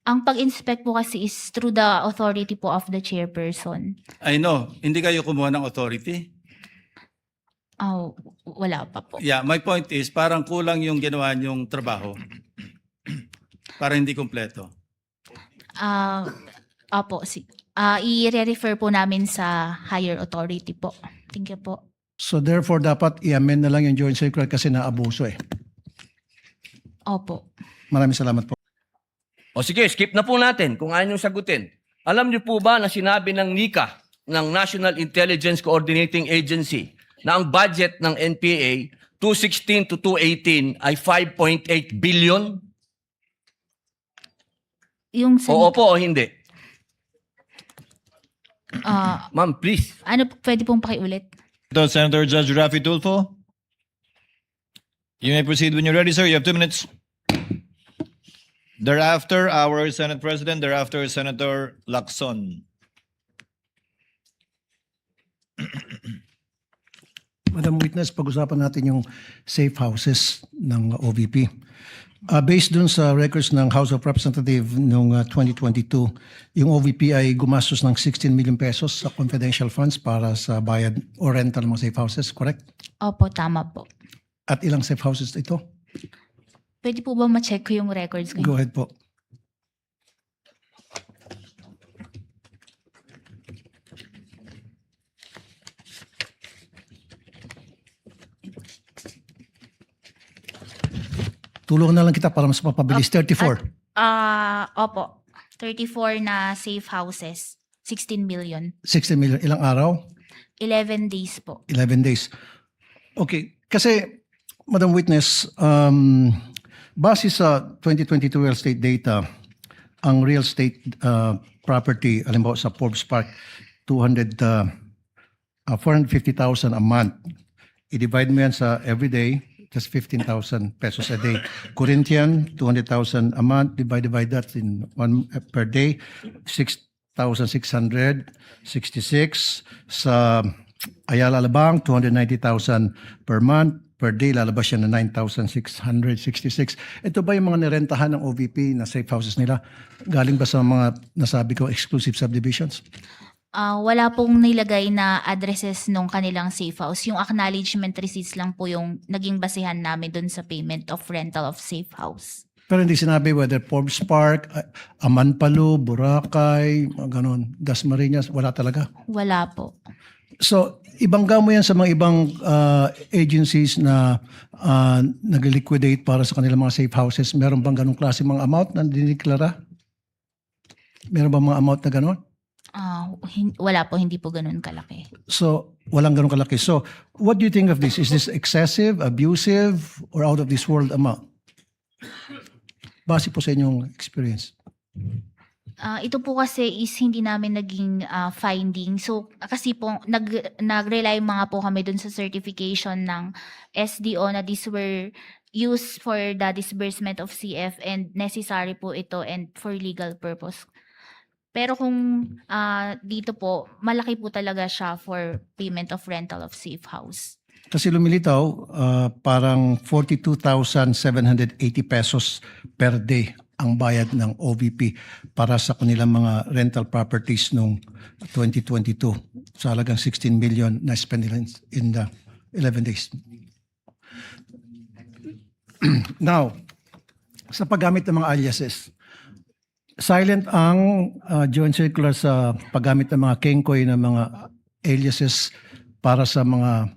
Ang pag-inspect po kasi is through the authority po of the chairperson. I know, hindi kayo kumuha ng authority. Oh, wala pa po. Yeah, my point is parang kulang yung ginawa niyong trabaho. Para hindi kumpleto. Opo, i-refer po namin sa higher authority po. Thank you po. So therefore, dapat i-amend na lang yung joint circular kasi naabuso eh. Opo. Maraming salamat po. O sige, skip na po natin kung ayaw niyong sagutin. Alam niyo po ba na sinabi ng NICA, ng National Intelligence Coordinating Agency, na ang budget ng NPA 2016 to 2018 ay 5.8 billion? Yung sa, Oo po o hindi? ah, Ma'am, please. ano, pwede pong pakiulit? Ito, Senator Judge Raffy Tulfo. You may proceed when you're ready, sir. You have 2 minutes. Thereafter, our Senate President. Thereafter, Senator Lacson. Madam Witness, pag-usapan natin yung safe houses ng OVP. Based dun sa records ng House of Representatives noong 2022, yung OVP ay gumastos ng 16 million pesos sa confidential funds para sa bayad o rental ng mga safe houses, correct? Opo, tama po. At ilang safe houses ito? Pwede po ba ma-check ko yung records ko? Go ahead po. Tulungan na lang kita para mas mapabilis. 34. Opo. 34 na safe houses. 16 million. 16 million. Ilang araw? 11 days po. 11 days. Okay. Kasi, Madam Witness, base sa 2022 real estate data, ang real estate property, alimbawa sa Forbes Park, 450,000 a month. I-divide mo yan sa everyday, that's 15,000 pesos a day. Corinthian, 200,000 a month. Divide that in one per day, 6,666. Sa Ayala Alabang, 290,000 per month. Per day, lalabas siya na 9,666. Ito ba yung mga nirentahan ng OVP na safe houses nila? Galing ba sa mga nasabi ko exclusive subdivisions? Wala pong nilagay na addresses nung kanilang safe house. Yung acknowledgement receipts lang po yung naging basehan namin dun sa payment of rental of safe house. Pero hindi sinabi whether Forbes Park, Amanpalo, Boracay, ganon, Dasmariñas, wala talaga. Wala po. So, ibangga mo yan sa mga ibang agencies na nag-liquidate para sa kanilang mga safe houses. Meron bang ganong klase mga amount na diniklara? Meron bang mga amount na ganon? Wala po, hindi po ganun kalaki. So, walang ganong kalaki. So, what do you think of this? Is this excessive, abusive, or out of this world amount? Base po sa inyong experience. Ito po kasi is hindi namin naging finding. So, kasi po, nag-rely mga po kami dun sa certification ng SDO na these were used for the disbursement of CF and necessary po ito and for legal purpose. Pero kung dito po, malaki po talaga siya for payment of rental of safe house. Kasi lumilitaw, parang 42,780 pesos per day ang bayad ng OVP para sa kanilang mga rental properties noong 2022. Sa halagang 16 million na spend nila in the 11 days. Now, sa paggamit ng mga aliases, silent ang joint circular sa paggamit ng mga kengkoy na mga aliases para sa mga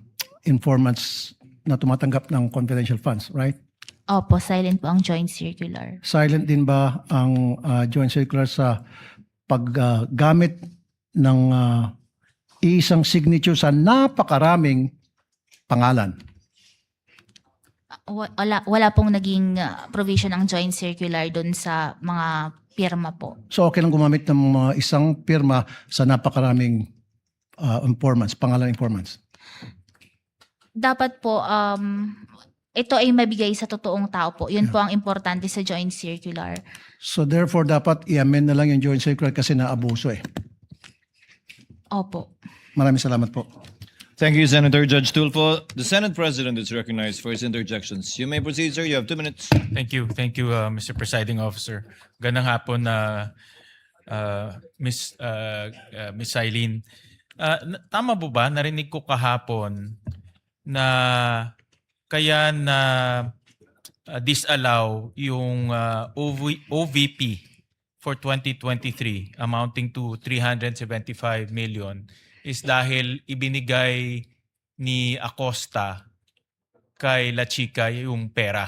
informants na tumatanggap ng confidential funds, right? Opo, silent po ang joint circular. Silent din ba ang joint circular sa paggamit ng isang signature sa napakaraming pangalan? Wala pong naging provision ng joint circular doon sa mga pirma po. So okay lang gumamit ng mga isang pirma sa napakaraming informants, pangalan informants? Dapat po, ito ay mabigay sa totoong tao po. Yun po ang importante sa joint circular. So therefore, dapat i-amend na lang yung joint circular kasi naabuso eh. Opo. Maraming salamat po. Thank you, Senator Judge Tulfo. The Senate President is recognized for his interjections. You may proceed, sir. You have 2 minutes. Thank you, Mr. Presiding Officer. Gandang hapon na Miss Eileen. Tama po ba, narinig ko kahapon na kaya na disallow yung OVP for 2023 amounting to 375 million is dahil ibinigay ni Acosta kay La Chica yung pera.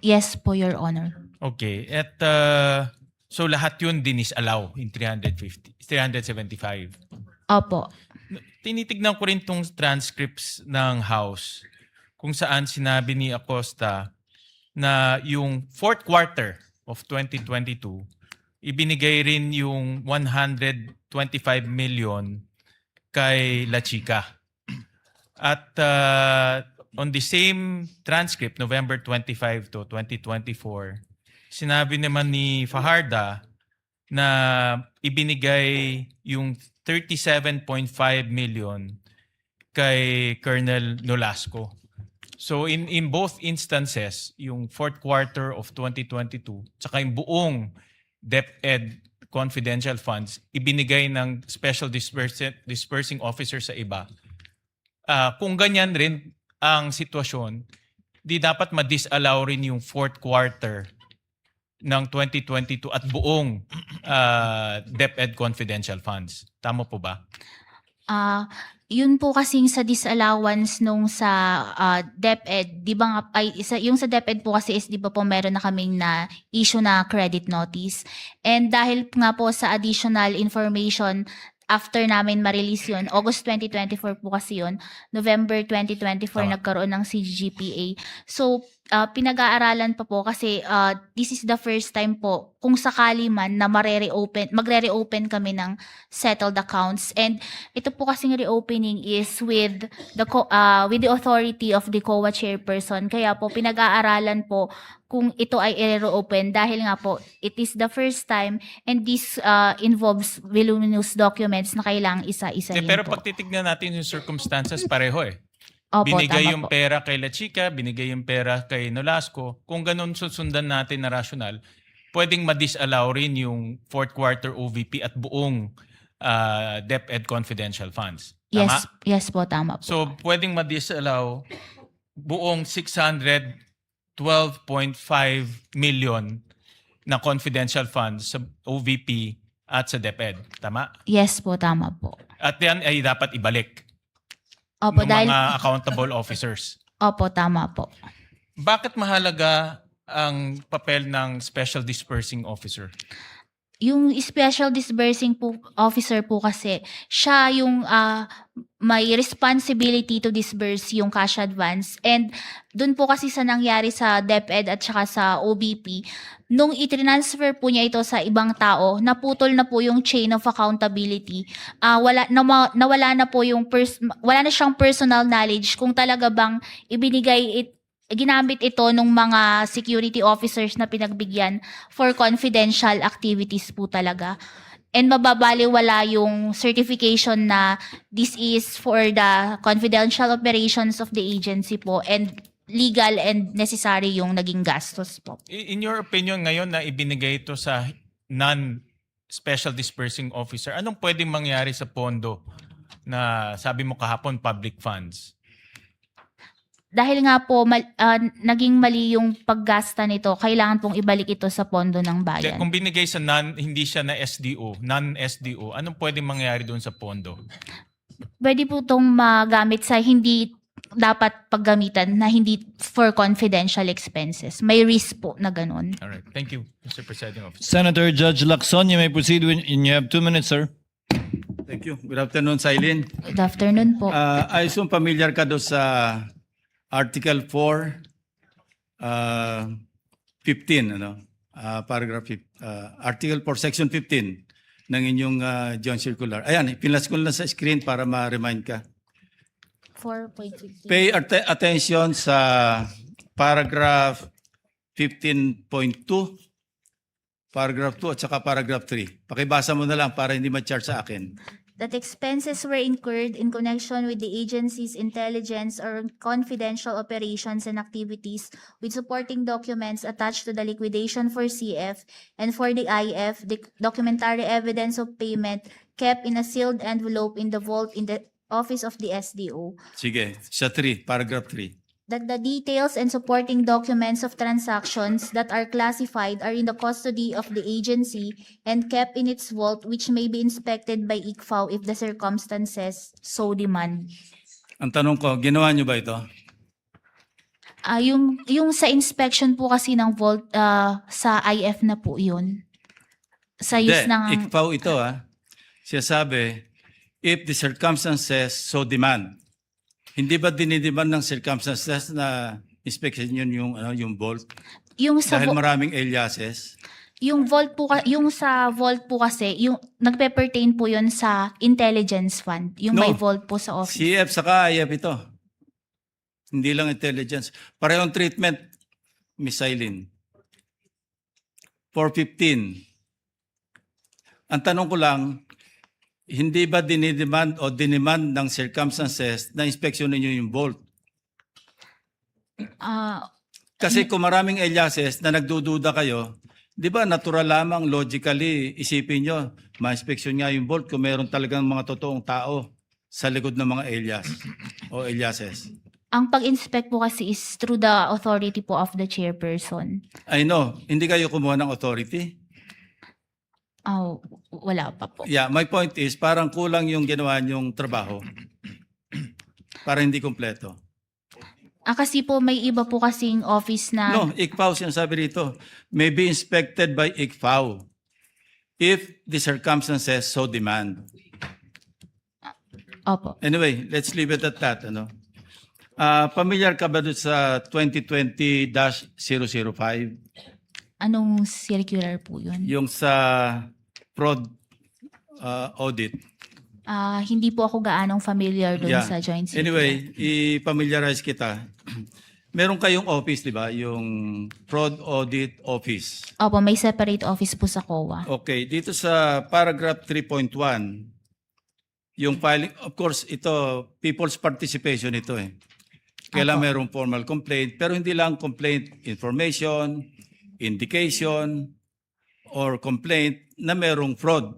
Yes po, Your Honor. Okay. At so lahat yun dinis-allow in 375. Opo. Tinitignan ko rin tong transcripts ng House kung saan sinabi ni Acosta na yung fourth quarter of 2022, ibinigay rin yung 125 million kay La Chica. At on the same transcript, November 25 to 2024, sinabi naman ni Fajarda na ibinigay yung 37.5 million kay Colonel Nolasco. So in both instances, yung fourth quarter of 2022, tsaka yung buong DepEd confidential funds, ibinigay ng Special Dispersing Officer sa iba. Kung ganyan rin ang sitwasyon, di dapat ma-disallow rin yung fourth quarter ng 2022 at buong DepEd confidential funds. Tama po ba? Yun po kasing sa disallowance nung sa DepEd, di ba nga, yung sa DepEd po kasi is di ba po meron na kaming na issue na credit notice. And dahil nga po sa additional information after namin ma-release yun, August 2024 po kasi yun, November 2024 nagkaroon ng CGPA. So, pinag-aaralan pa po kasi this is the first time po kung sakali man na magre-reopen kami ng settled accounts. And ito po kasing reopening is with the authority of the COA chairperson. Kaya po pinag-aaralan po kung ito ay i-reopen dahil nga po it is the first time and this involves voluminous documents na kailangang isa-isahin Pero po. pag titignan natin yung circumstances, pareho eh. Opo, Binigay tama yung po. pera kay La Chica, binigay yung pera kay Nolasco. Kung ganun susundan natin na rational, pwedeng ma-disallow rin yung fourth quarter OVP at buong DepEd confidential funds. Tama? Yes po, tama po. So, pwedeng ma-disallow buong 612.5 million na confidential funds sa OVP at sa DepEd. Tama? Yes po, tama po. At yan ay dapat ibalik Opo, ng dahil, mga accountable officers. opo, tama po. Bakit mahalaga ang papel ng Special Dispersing Officer? Yung special disbursing officer po kasi, siya yung may responsibility to disburse yung cash advance. And dun po kasi sa nangyari sa DepEd at saka sa OBP, nung i-transfer po niya ito sa ibang tao, naputol na po yung chain of accountability. Nawala na po yung wala na siyang personal knowledge kung talaga bang ginamit ito ng mga security officers na pinagbigyan for confidential activities po talaga. And mababaliwala yung certification na this is for the confidential operations of the agency po and legal and necessary yung naging gastos po. In your opinion ngayon na ibinigay ito sa non-Special Dispersing Officer, anong pwedeng mangyari sa pondo na sabi mo kahapon public funds? Dahil nga po naging mali yung paggasta nito, kailangan pong ibalik ito sa pondo ng bayan. Kung binigay sa hindi siya na SDO, non-SDO, anong pwedeng mangyari doon sa pondo? Pwede po itong magamit sa hindi dapat paggamitan na hindi for confidential expenses. May risk po na ganun. All right. Thank you, Mr. Presiding Officer. Senator Judge Lacson, you may proceed when you have 2 minutes, sir. Thank you. Good afternoon, Silene. Good afternoon po. I assume familiar ka doon sa Article 4, 15, paragraph Article 4, Section 15 ng inyong Joint Circular. Ayan, pinlas ko lang sa screen para ma-remind ka. 4.16. Pay attention sa paragraph 15.2, paragraph 2 at saka paragraph 3. Pakibasa mo na lang para hindi ma-charge sa akin. that expenses were incurred in connection with the agency's intelligence or confidential operations and activities with supporting documents attached to the liquidation for CF and for the IF, the documentary evidence of payment kept in a sealed envelope in the vault in the office of the SDO. Sige, sa 3, paragraph 3. That the details and supporting documents of transactions that are classified are in the custody of the agency and kept in its vault, which may be inspected by ICFAO if the circumstances so demand. Ang tanong ko, ginawa niyo ba ito? Yung sa inspection po kasi ng vault, sa IF na po yun. Sa use ng... ICFAO ito Siya sabi, if the circumstances so demand. Hindi ba dinidemand ng circumstances na inspection yun yung vault? Yung sa Dahil maraming aliases. yung vault po yung sa vault po kasi yung nagpe-pertain po yun sa intelligence fund, yung No. may vault po sa office. CF saka IF ito. Hindi lang intelligence. Parehong treatment, Miss Eileen. 415. Ang tanong ko lang, hindi ba dinidemand o dinemand ng circumstances na inspeksyon ninyo yung vault? Ah, Kasi kung maraming aliases na nagdududa kayo, di ba natural lamang logically isipin nyo, ma-inspeksyon nga yung vault kung meron talagang mga totoong tao sa likod ng mga alias o aliases. ang pag-inspect po kasi is through the authority po of the chairperson. I know, hindi kayo kumuha ng authority. Oh, wala pa po. Yeah, my point is parang kulang yung ginawa niyong trabaho. Para hindi kompleto. Kasi po may iba po kasing office na No, ICFAO sinasabi rito, may be inspected by ICFAO if the circumstances so demand. Opo. Anyway, let's leave it at that. Familiar ka ba doon sa 2020-005? Anong circular po yun? Yung sa fraud audit. Hindi po ako gaanong familiar doon Yeah. sa joint circular. Anyway, i-familiarize kita. Meron kayong office, di ba? Yung fraud audit office. Opo, may separate office po sa COA. Okay, dito sa paragraph 3.1, yung filing, of course, ito, people's participation ito Kailangan merong formal complaint, pero hindi lang complaint, information, indication, or complaint na merong fraud.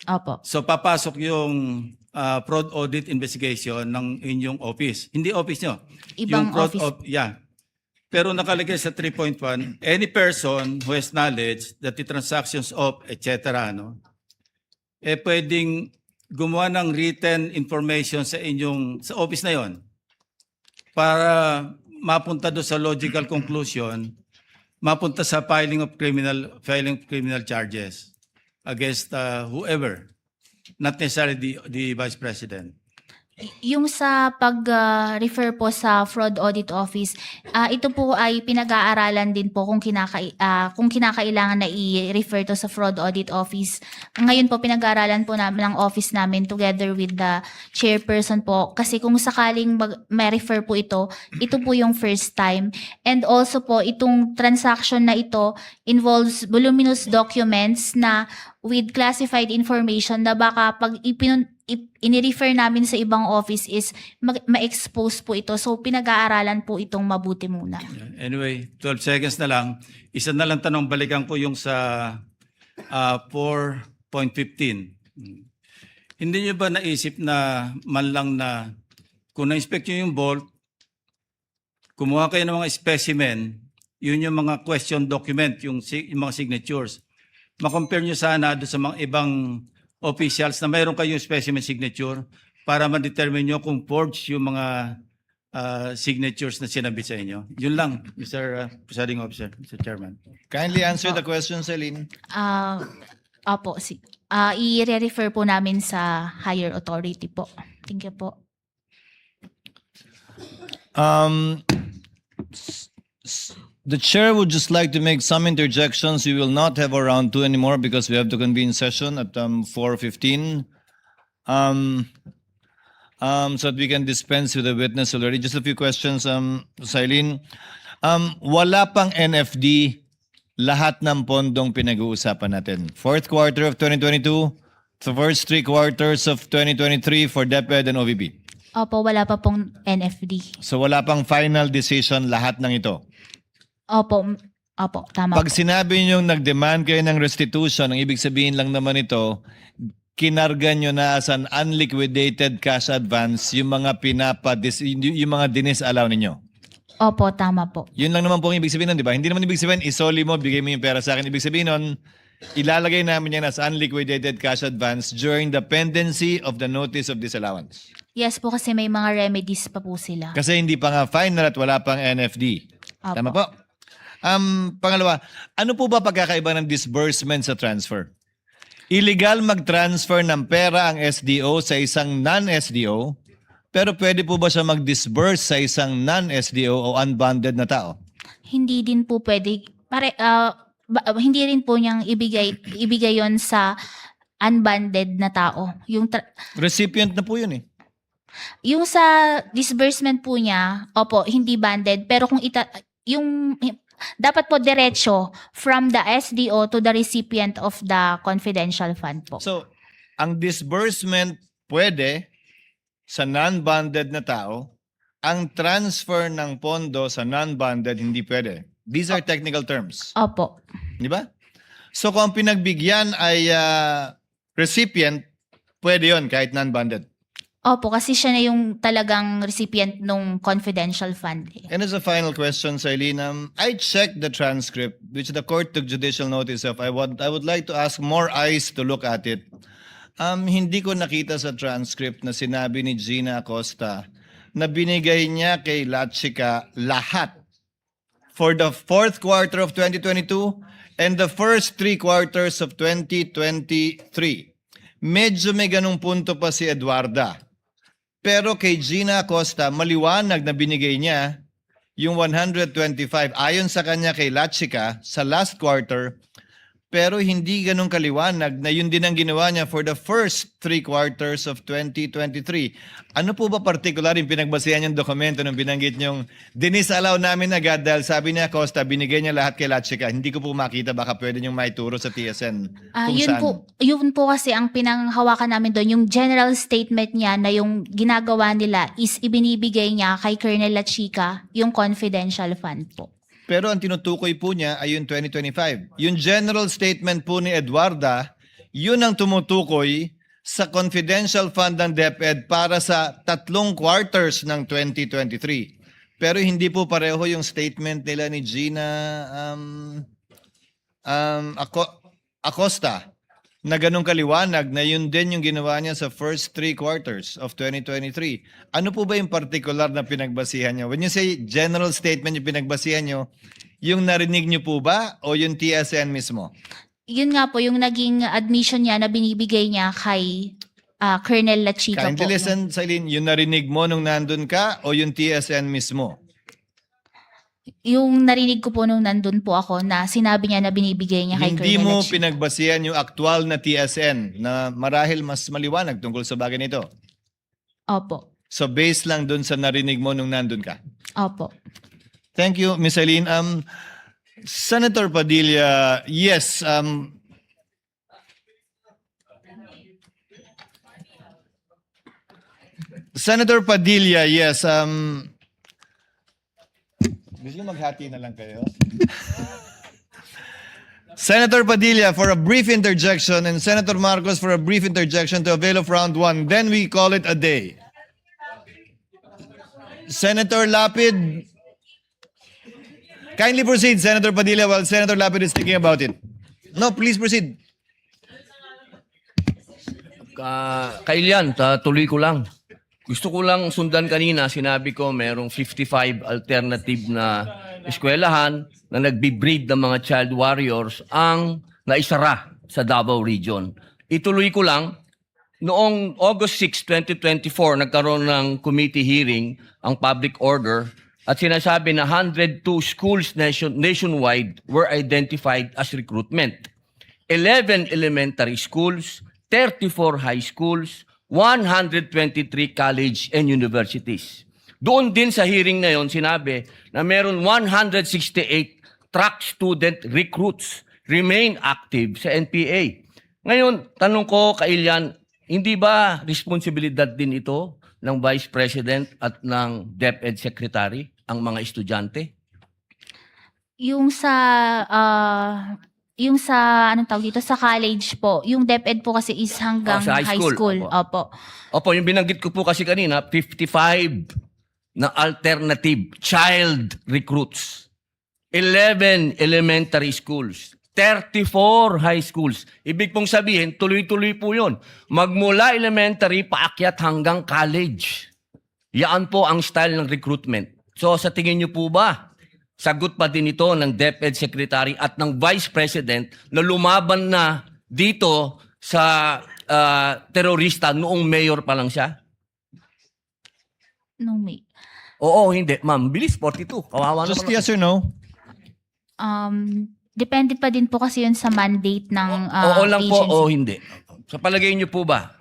Opo. So papasok yung fraud audit investigation ng inyong office. Hindi office nyo. Ibang yung fraud office. Yeah. Pero nakalagay sa 3.1, any person who has knowledge that the transactions of, etc., pwedeng gumawa ng written information sa office na yon para mapunta doon sa logical conclusion, mapunta sa filing of criminal charges against whoever, not necessarily the Vice President. Yung sa pag-refer po sa Fraud Audit Office, ito po ay pinag-aaralan din po kung kinakailangan na i-refer to sa Fraud Audit Office. Ngayon po pinag-aaralan po namin ng office namin together with the chairperson po. Kasi kung sakaling ma-refer po ito po yung first time. And also po, itong transaction na ito involves voluminous documents na with classified information na baka pag ini-refer namin sa ibang office is ma-expose po ito. So pinag-aaralan po itong mabuti muna. Anyway, 12 seconds na lang. Isa na lang tanong, balikan ko yung sa 4.15. Hindi nyo ba naisip na man lang na kung na-inspect nyo yung vault, kumuha kayo ng mga specimen, yun yung mga question document, yung mga signatures. Ma-compare nyo sana doon sa mga ibang officials na mayroon kayong specimen signature para ma-determine nyo kung forged yung mga signatures na sinabi sa inyo. Yun lang, Mr. Presiding Officer, Mr. Chairman. Kindly answer the question, Celine. Opo, i-refer po namin sa higher authority po. Thank you po. The chair would just like to make some interjections. We will not have a round 2 anymore because we have to convene session at 4:15. So that we can dispense with the witness already. Just a few questions, Silene. Wala pang NFD lahat ng pondong pinag-uusapan natin. Fourth quarter of 2022, the first 3 quarters of 2023 for DepEd and OVP. Opo, wala pa pong NFD. So wala pang final decision lahat ng ito. Opo, tama Pag po. sinabi nyo nag-demand kayo ng restitution, ang ibig sabihin lang naman ito, kinarga nyo na as an unliquidated cash advance yung mga yung mga dinis-allow ninyo. Opo, tama po. Yun lang naman po ang ibig sabihin nun, di ba? Hindi naman ibig sabihin, isoli mo, bigay mo yung pera sa akin. Ibig sabihin nun, ilalagay namin yan as unliquidated cash advance during the pendency of the notice of disallowance. Yes po, kasi may mga remedies pa po sila. Kasi hindi pa nga final at wala pang NFD. Opo. Tama po? Pangalawa, ano po ba pagkakaiba ng disbursement sa transfer? Illegal mag-transfer ng pera ang SDO sa isang non-SDO, pero pwede po ba siya mag-disburse sa isang non-SDO o unbonded na tao? Hindi din po pwede, hindi rin po niyang ibigay yon sa unbonded na tao. Recipient na po yun eh. Yung sa disbursement po niya, opo, hindi banded, pero kung dapat po diretso from the SDO to the recipient of the confidential fund po. So, ang disbursement pwede sa non-bonded na tao, ang transfer ng pondo sa non-bonded hindi pwede. These are technical terms. Opo. Di ba? So, kung ang pinagbigyan ay recipient, pwede yon kahit non-bonded. Opo, kasi siya na yung talagang recipient nung confidential fund. And as a final question, Sailin, I checked the transcript, which the court took judicial notice of. I would like to ask more eyes to look at it. Hindi ko nakita sa transcript na sinabi ni Gina Acosta na binigay niya kay Latchika lahat for the 4th quarter of 2022 and the first 3 quarters of 2023. Medyo may ganung punto pa si Eduarda. Pero kay Gina Acosta, maliwanag na binigay niya yung 125 ayon sa kanya kay Latchika sa last quarter, pero hindi ganun kaliwanag na yun din ang ginawa niya for the first 3 quarters of 2023. Ano po ba particular yung pinagbasihan niyang dokumento nung binanggit niyong dinisalaw namin agad dahil sabi niya Acosta, binigay niya lahat kay Latchika. Hindi ko po makita, baka pwede niyong maituro sa TSN kung saan. Yun po kasi ang pinanghawakan namin doon, yung general statement niya na yung ginagawa nila is ibinibigay niya kay Colonel Latchika yung confidential fund po. Pero ang tinutukoy po niya ay yung 2025. Yung general statement po ni Eduarda, yun ang tumutukoy sa confidential fund ng DepEd para sa 3 quarters ng 2023. Pero hindi po pareho yung statement nila ni Gina Acosta na ganun kaliwanag na yun din yung ginawa niya sa first 3 quarters of 2023. Ano po ba yung particular na pinagbasihan niyo? When you say general statement yung pinagbasihan niyo, yung narinig niyo po ba o yung TSN mismo? Yun nga po, yung naging admission niya na binibigay niya kay Colonel Latchika po. Kindly listen, Sailin, yung narinig mo nung nandun ka o yung TSN mismo? Yung narinig ko po nung nandun po ako na sinabi niya na binibigay niya kay Hindi Colonel mo Latchika. pinagbasihan yung aktual na TSN na marahil mas maliwanag tungkol sa bagay nito. Opo. So based lang dun sa narinig mo nung nandun ka. Opo. Thank you, Ms. Eileen. Senator Padilla, yes. Senator Padilla, yes. Gusto niyo maghati na lang kayo? Senator Padilla for a brief interjection and Senator Marcos for a brief interjection to avail of round 1. Then we call it a day. Senator Lapid, kindly proceed, Senator Padilla, while Senator Lapid is thinking about it. No, please proceed. Kailian, tuloy ko lang. Gusto ko lang sundan kanina, sinabi ko merong 55 alternative na eskwelahan na nagbi-breed ng mga child warriors ang naisara sa Davao Region. Ituloy ko lang, noong August 6, 2024, nagkaroon ng committee hearing ang public order at sinasabi na 102 schools nationwide were identified as recruitment. 11 elementary schools, 34 high schools, 123 college and universities. Doon din sa hearing na yon sinabi na meron 168 track student recruits remain active sa NPA. Ngayon, tanong ko, Kailian, hindi ba responsibilidad din ito ng Vice President at ng DepEd Secretary ang mga estudyante? Yung sa anong tawag dito sa college po, yung DepEd po kasi is hanggang sa high school. Opo. Opo, yung binanggit ko po kasi kanina, 55 na alternative child recruits. 11 elementary schools. 34 high schools. Ibig pong sabihin, tuloy-tuloy po yun. Magmula elementary, paakyat hanggang college. Yan po ang style ng recruitment. So sa tingin niyo po ba, sagot pa din ito ng DepEd Secretary at ng Vice President na lumaban na dito sa terorista noong mayor pa lang siya? No, may. Oo, hindi. Ma'am, bilis, 42. Kawawa Just naman. yes or no? Depende pa din po kasi yun sa mandate ng Oo lang po agency. o hindi. Sa palagay niyo po ba?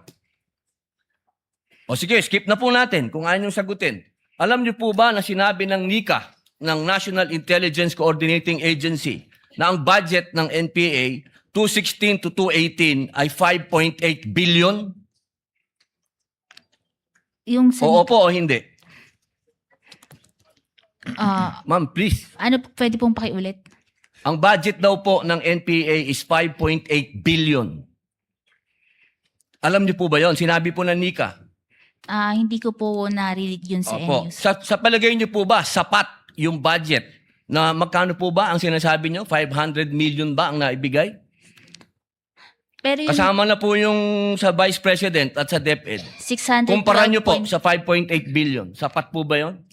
O sige, skip na po natin kung ayaw niyong sagutin. Alam niyo po ba na sinabi ng NICA, ng National Intelligence Coordinating Agency, na ang budget ng NPA 2016 to 2018 ay 5.8 billion? Yung sa, Oo po o hindi? Ma'am, please. ano, pwede pong pakiulit? Ang budget daw po ng NPA is 5.8 billion. Alam niyo po ba yon? Sinabi po ng NICA. Hindi ko po narinig yun sa Opo. news. Sa palagay niyo po ba, sapat yung budget na magkano po ba ang sinasabi niyo? 500 million ba ang naibigay? Pero yung Kasama na po yung sa Vice President at sa DepEd. 612 Kumpara niyo po point- sa 5.8 billion. Sapat po ba yon?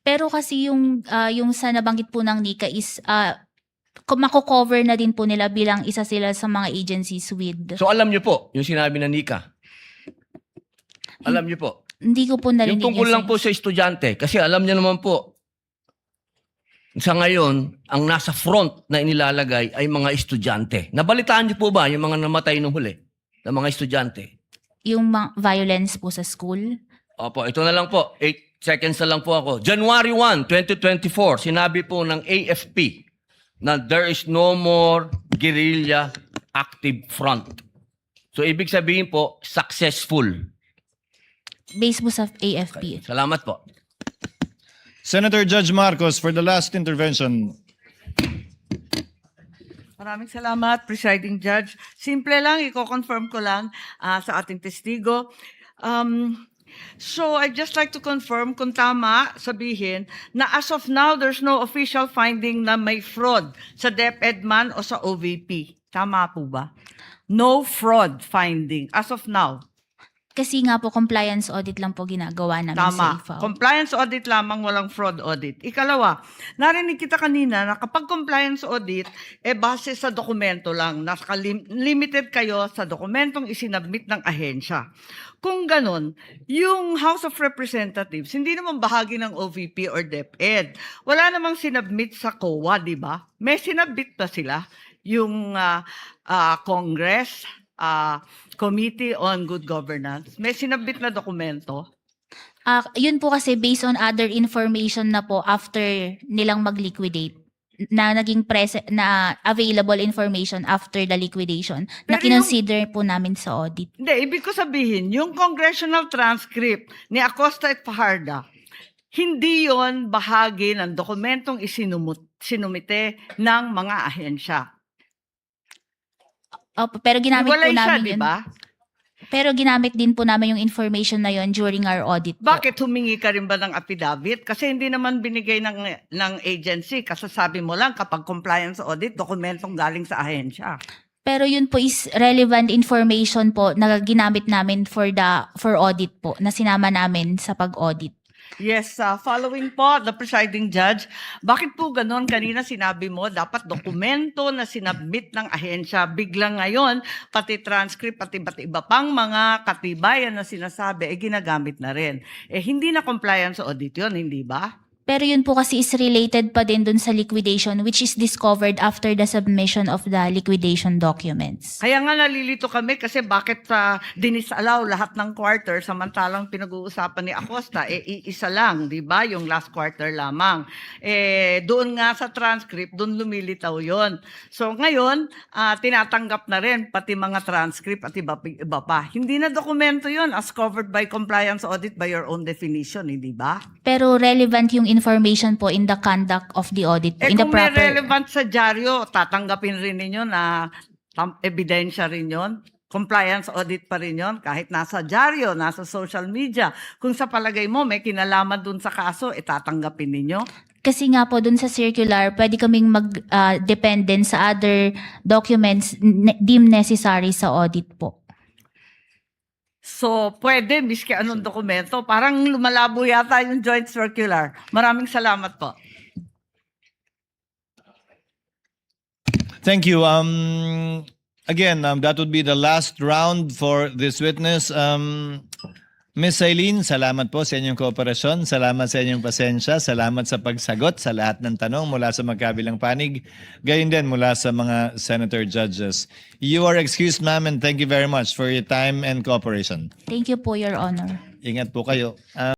Pero kasi yung sa nabanggit po ng NICA is mako-cover na din po nila bilang isa sila sa mga agencies with. So alam niyo po yung sinabi ng NICA. Alam niyo po. Hindi ko po narinig Yung tungkol yun lang po sa estudyante. Kasi alam niyo naman po, sa ngayon, ang nasa front na inilalagay ay mga estudyante. Nabalitaan niyo po ba yung mga namatay nung huli na mga estudyante? yung violence po sa school. Opo, ito na lang po. 8 seconds na lang po ako. January 1, 2024, sinabi po ng AFP na there is no more guerrilla active front. So, ibig sabihin po, successful. Based po sa AFP. Salamat po. Senator Judge Marcos for the last intervention. Maraming salamat, Presiding Judge. Simple lang, i-confirm ko lang sa ating testigo. So I'd just like to confirm kung tama sabihin na as of now, there's no official finding na may fraud sa DepEd man o sa OVP. Tama po ba? No fraud finding as of now. Kasi nga po compliance audit lang po ginagawa namin sa Tama. IFAO. Compliance audit lamang, walang fraud audit. Ikalawa, narinig kita kanina na kapag compliance audit, base sa dokumento lang. Limited kayo sa dokumentong isinabmit ng ahensya. Kung ganon, yung House of Representatives, hindi naman bahagi ng OVP or DepEd. Wala namang sinabmit sa COA, di ba? May sinabmit pa sila. Yung Congress, Committee on Good Governance, may sinabit na dokumento. Yun po kasi based on other information na po after nilang mag-liquidate na naging na available information after the liquidation na Pero kinonsider po namin sa audit. Hindi, ibig ko sabihin, yung congressional transcript ni Acosta at Fajarda, hindi yon bahagi ng dokumentong sinumite ng mga ahensya. Opo, pero ginamit Wala po siya, namin di yun. ba? Pero ginamit din po namin yung information na yun during our audit po. Bakit humingi ka rin ba ng affidavit? Kasi hindi naman binigay ng agency. Kasasabi mo lang kapag compliance audit, dokumentong galing sa ahensya. Pero yun po is relevant information po na ginamit namin for audit po, na sinama namin sa pag-audit. Yes, following po, the presiding judge, bakit po ganon kanina sinabi mo, dapat dokumento na sinabmit ng ahensya, biglang ngayon, pati transcript, pati iba pang mga katibayan na sinasabi, ginagamit na rin. Hindi na compliance audit yun, hindi ba? Pero yun po kasi is related pa din dun sa liquidation which is discovered after the submission of the liquidation documents. Kaya nga nalilito kami kasi bakit dinisallow lahat ng quarter samantalang pinag-uusapan ni Acosta, iisa lang, di ba? Yung last quarter lamang. Doon nga sa transcript, doon lumilitaw yon. So ngayon, tinatanggap na rin pati mga transcript at iba pa. Hindi na dokumento yon as covered by compliance audit by your own definition, hindi ba? Pero relevant yung information po in the conduct of the audit po, in the Kung may proper... relevant sa dyaryo, tatanggapin rin ninyo na ebidensya rin yon. Compliance audit pa rin yon. Kahit nasa dyaryo, nasa social media. Kung sa palagay mo may kinalaman dun sa kaso, tatanggapin ninyo. Kasi nga po dun sa circular, pwede kaming mag-dependent sa other documents deemed necessary sa audit po. So, pwede, miski anong dokumento. Parang lumalabo yata yung joint circular. Maraming salamat po. Thank you. Again, that would be the last round for this witness. Ms. Eileen, salamat po sa inyong kooperasyon. Salamat sa inyong pasensya. Salamat sa pagsagot sa lahat ng tanong mula sa magkabilang panig. Gayon din mula sa mga senator judges. You are excused, ma'am, and thank you very much for your time and cooperation. Thank you po, Your Honor. Ingat po kayo.